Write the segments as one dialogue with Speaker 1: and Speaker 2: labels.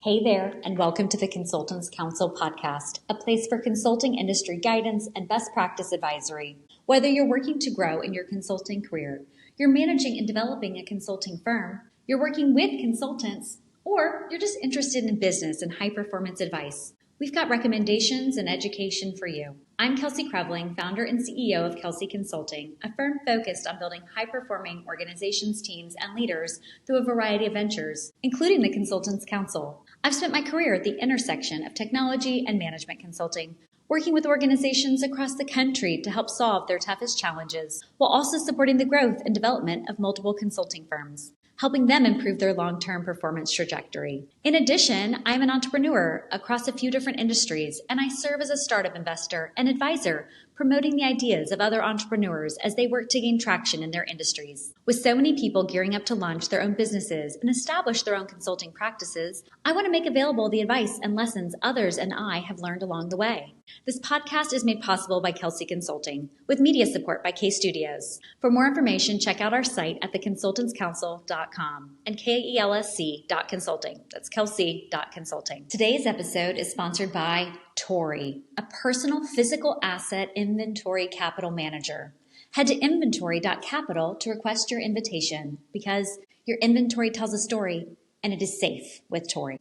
Speaker 1: Hey there, and welcome to the Consultants Counsel podcast, a place for consulting industry guidance and best practice advisory. Whether you're working to grow in your consulting career, you're managing and developing a consulting firm, you're working with consultants, or you're just interested in business and high-performance advice, we've got recommendations and education for you. I'm Kelsey Creveling, founder and CEO of Kelsey Consulting, a firm focused on building high-performing organizations, teams, and leaders through a variety of ventures, including the Consultants Counsel. I've spent my career at the intersection of technology and management consulting, working with organizations across the country to help solve their toughest challenges, while also supporting the growth and development of multiple consulting firms, helping them improve their long-term performance trajectory. In addition, I'm an entrepreneur across a few different industries, and I serve as a startup investor and advisor, promoting the ideas of other entrepreneurs as they work to gain traction in their industries. With so many people gearing up to launch their own businesses and establish their own consulting practices, I want to make available the advice and lessons others and I have learned along the way. This podcast is made possible by Kelsey Consulting, with media support by K Studios. For more information, check out our site at theconsultantscounsel.com and KELSC.consulting. That's Kelsey.consulting. Today's episode is sponsored by Tori, a personal physical asset inventory capital manager. Head to inventory.capital to request your invitation because your inventory tells a story and it is safe with Tori.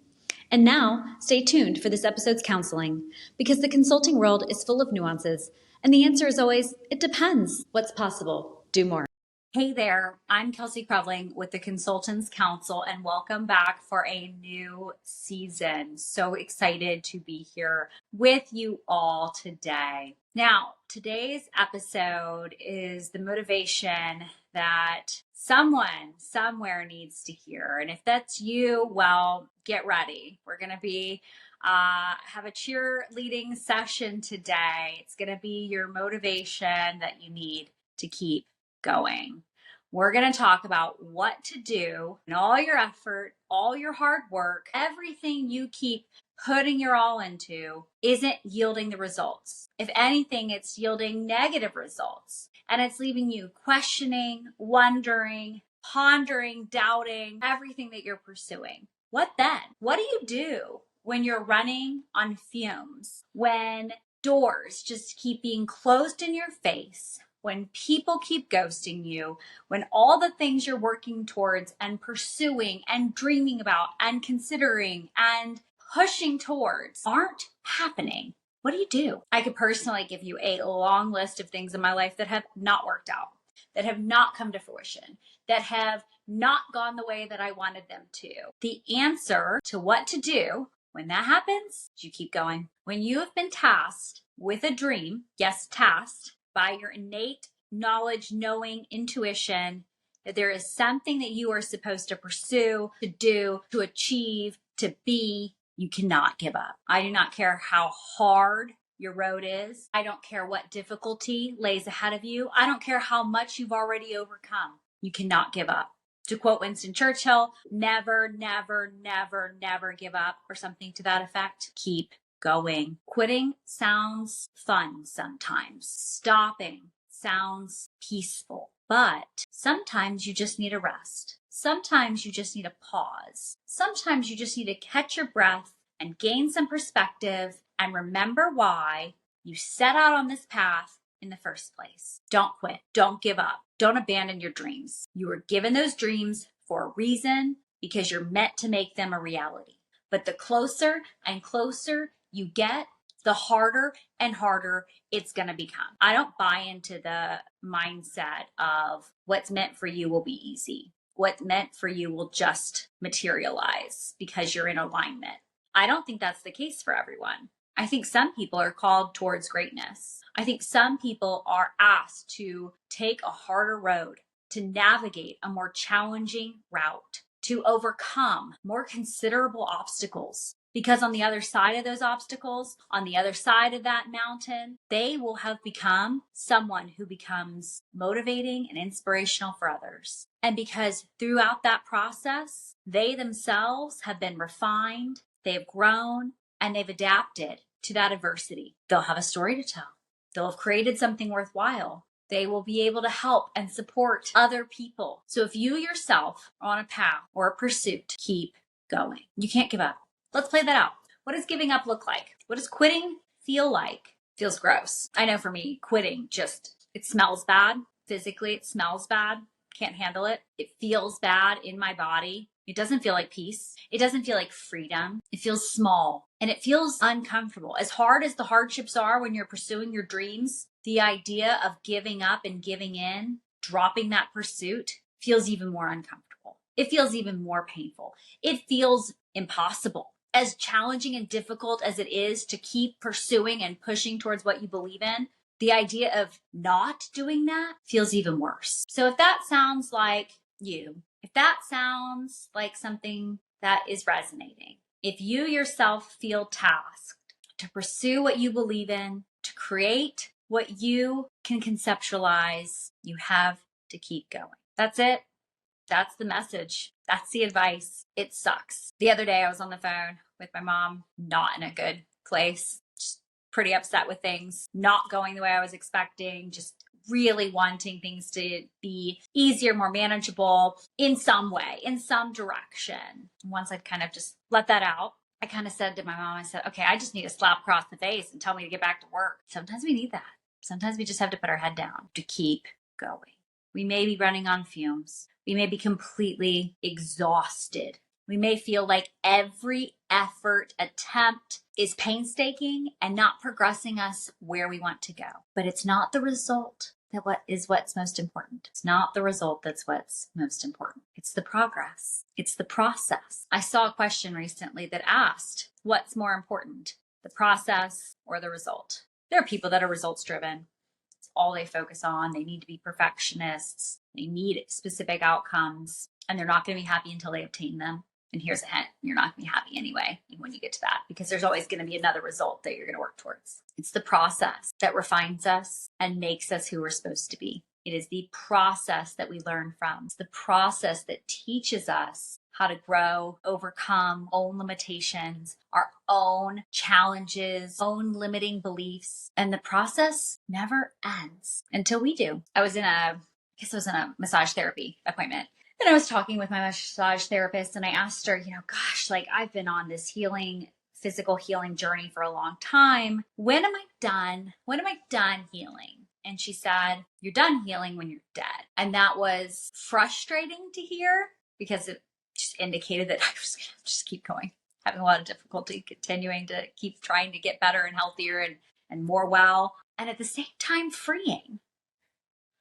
Speaker 1: And now, stay tuned for this episode's counseling because the consulting world is full of nuances and the answer is always, it depends. What's possible? Do more. Hey there, I'm Kelsey Creveling with the Consultants Counsel and welcome back for a new season. So excited to be here with you all today. Now, today's episode is the motivation that someone somewhere needs to hear. And if that's you, well, get ready. We're going to have a cheerleading session today. It's going to be your motivation that you need to keep going. We're going to talk about what to do and all your effort, all your hard work, everything you keep putting your all into isn't yielding the results. If anything, it's yielding negative results and it's leaving you questioning, wondering, pondering, doubting everything that you're pursuing. What then? What do you do when you're running on fumes? When doors just keep being closed in your face? When people keep ghosting you, when all the things you're working towards and pursuing and dreaming about and considering and pushing towards aren't happening, what do? I could personally give you a long list of things in my life that have not worked out, that have not come to fruition, that have not gone the way that I wanted them to. The answer to what to do when that happens is you keep going. When you have been tasked with a dream, yes, tasked, by your innate knowledge, knowing, intuition, that there is something that you are supposed to pursue, to do, to achieve, to be, you cannot give up. I do not care how hard your road is. I don't care what difficulty lays ahead of you. I don't care how much you've already overcome. You cannot give up. To quote Winston Churchill, never, never, never, never give up, or something to that effect. Keep going. Quitting sounds fun sometimes. Stopping sounds peaceful. But sometimes you just need a rest. Sometimes you just need a pause. Sometimes you just need to catch your breath and gain some perspective and remember why you set out on this path in the first place. Don't quit. Don't give up. Don't abandon your dreams. You were given those dreams for a reason because you're meant to make them a reality. But the closer and closer you get, the harder and harder it's going to become. I don't buy into the mindset of what's meant for you will be easy. What's meant for you will just materialize because you're in alignment. I don't think that's the case for everyone. I think some people are called towards greatness. I think some people are asked to take a harder road, to navigate a more challenging route, to overcome more considerable obstacles. Because on the other side of those obstacles, on the other side of that mountain, they will have become someone who becomes motivating and inspirational for others. And because throughout that process, they themselves have been refined, they've grown, and they've adapted to that adversity. They'll have a story to tell. They'll have created something worthwhile. They will be able to help and support other people. So if you yourself are on a path or a pursuit, keep going. You can't give up. Let's play that out. What does giving up look like? What does quitting feel like? Feels gross. I know for me, quitting it smells bad. Physically, it smells bad. Can't handle it. It feels bad in my body. It doesn't feel like peace. It doesn't feel like freedom. It feels small and it feels uncomfortable. As hard as the hardships are when you're pursuing your dreams, the idea of giving up and giving in, dropping that pursuit, feels even more uncomfortable. It feels even more painful. It feels impossible. As challenging and difficult as it is to keep pursuing and pushing towards what you believe in, the idea of not doing that feels even worse. So if that sounds like you, if that sounds like something that is resonating, if you yourself feel tasked to pursue what you believe in, to create what you can conceptualize, you have to keep going. That's it. That's the message. That's the advice. It sucks. The other day I was on the phone with my mom, not in a good place, just pretty upset with things, not going the way I was expecting, just really wanting things to be easier, more manageable in some way, in some direction. Once I'd kind of just let that out, I kind of said to my mom, I said, okay, I just need a slap across the face and tell me to get back to work. Sometimes we need that. Sometimes we just have to put our head down to keep going. We may be running on fumes. We may be completely exhausted. We may feel like every effort, attempt is painstaking and not progressing us where we want to go. But it's not the result what's most important. It's not the result that's what's most important. It's the progress. It's the process. I saw a question recently that asked, what's more important, the process or the result? There are people that are results driven. It's all they focus on. They need to be perfectionists. They need specific outcomes, and they're not going to be happy until they obtain them. And here's a hint, you're not going to be happy anyway when you get to that, because there's always going to be another result that you're going to work towards. It's the process that refines us and makes us who we're supposed to be. It is the process that we learn from. It's the process that teaches us how to grow, overcome own limitations, our own challenges, own limiting beliefs. And the process never ends until we do. I was in a massage therapy appointment. And I was talking with my massage therapist and I asked her, gosh, like I've been on this physical healing journey for a long time. When am I done? When am I done healing? And she said, you're done healing when you're dead. And that was frustrating to hear because it just indicated that I was going to just keep going, having a lot of difficulty continuing to keep trying to get better and healthier and more well. And at the same time, freeing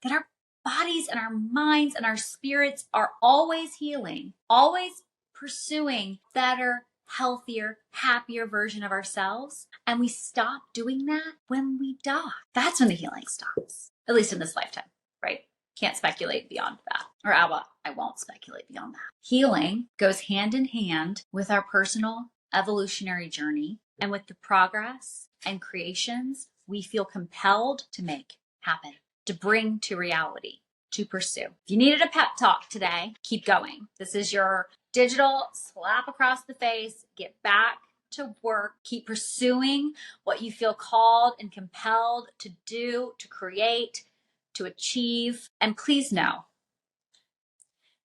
Speaker 1: that our bodies and our minds and our spirits are always healing, always pursuing better, healthier, happier version of ourselves. And we stop doing that when we die. That's when the healing stops, at least in this lifetime, right? Can't speculate beyond that. Or I won't speculate beyond that. Healing goes hand in hand with our personal evolutionary journey and with the progress and creations we feel compelled to make happen, to bring to reality, to pursue. If you needed a pep talk today, keep going. This is your digital slap across the face. Get back to work. Keep pursuing what you feel called and compelled to do, to create, to achieve. And please know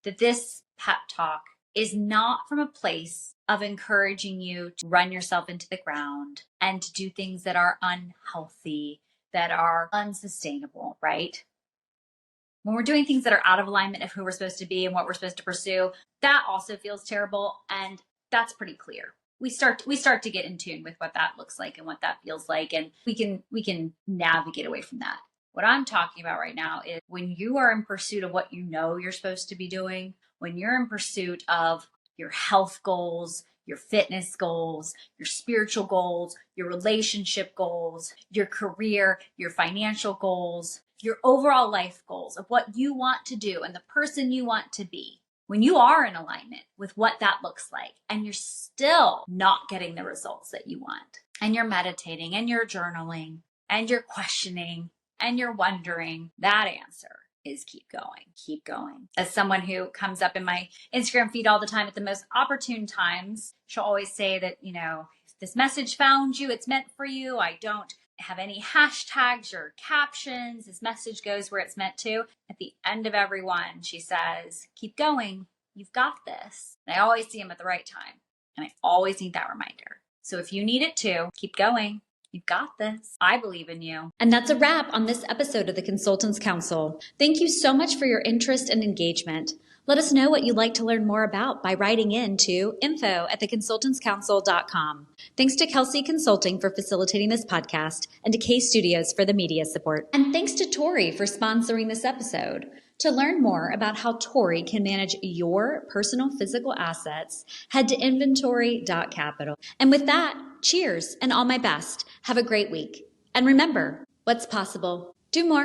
Speaker 1: that this pep talk is not from a place of encouraging you to run yourself into the ground and to do things that are unhealthy, that are unsustainable, right? When we're doing things that are out of alignment of who we're supposed to be and what we're supposed to pursue, that also feels terrible. And that's pretty clear. We start to get in tune with what that looks like and what that feels like. And we can navigate away from that. What I'm talking about right now is when you are in pursuit of what you know you're supposed to be doing, when you're in pursuit of your health goals, your fitness goals, your spiritual goals, your relationship goals, your career, your financial goals, your overall life goals of what you want to do and the person you want to be. When you are in alignment with what that looks like and you're still not getting the results that you want, and you're meditating and you're journaling and you're questioning and you're wondering, that answer is keep going, keep going. As someone who comes up in my Instagram feed all the time at the most opportune times, she'll always say that, if this message found you, it's meant for you. I don't have any hashtags or captions. This message goes where it's meant to. At the end of every one, she says, keep going. You've got this. And I always see them at the right time. And I always need that reminder. So if you need it too, keep going. You've got this. I believe in you. And that's a wrap on this episode of the Consultants Counsel. Thank you so much for your interest and engagement. Let us know what you'd like to learn more about by writing in to info@theconsultantscouncil.com. Thanks to Kelsey Consulting for facilitating this podcast and to K Studios for the media support. And thanks to Tori for sponsoring this episode. To learn more about how Tori can manage your personal physical assets, head to inventory.capital. And with that, cheers and all my best. Have a great week. And remember, what's possible? Do more.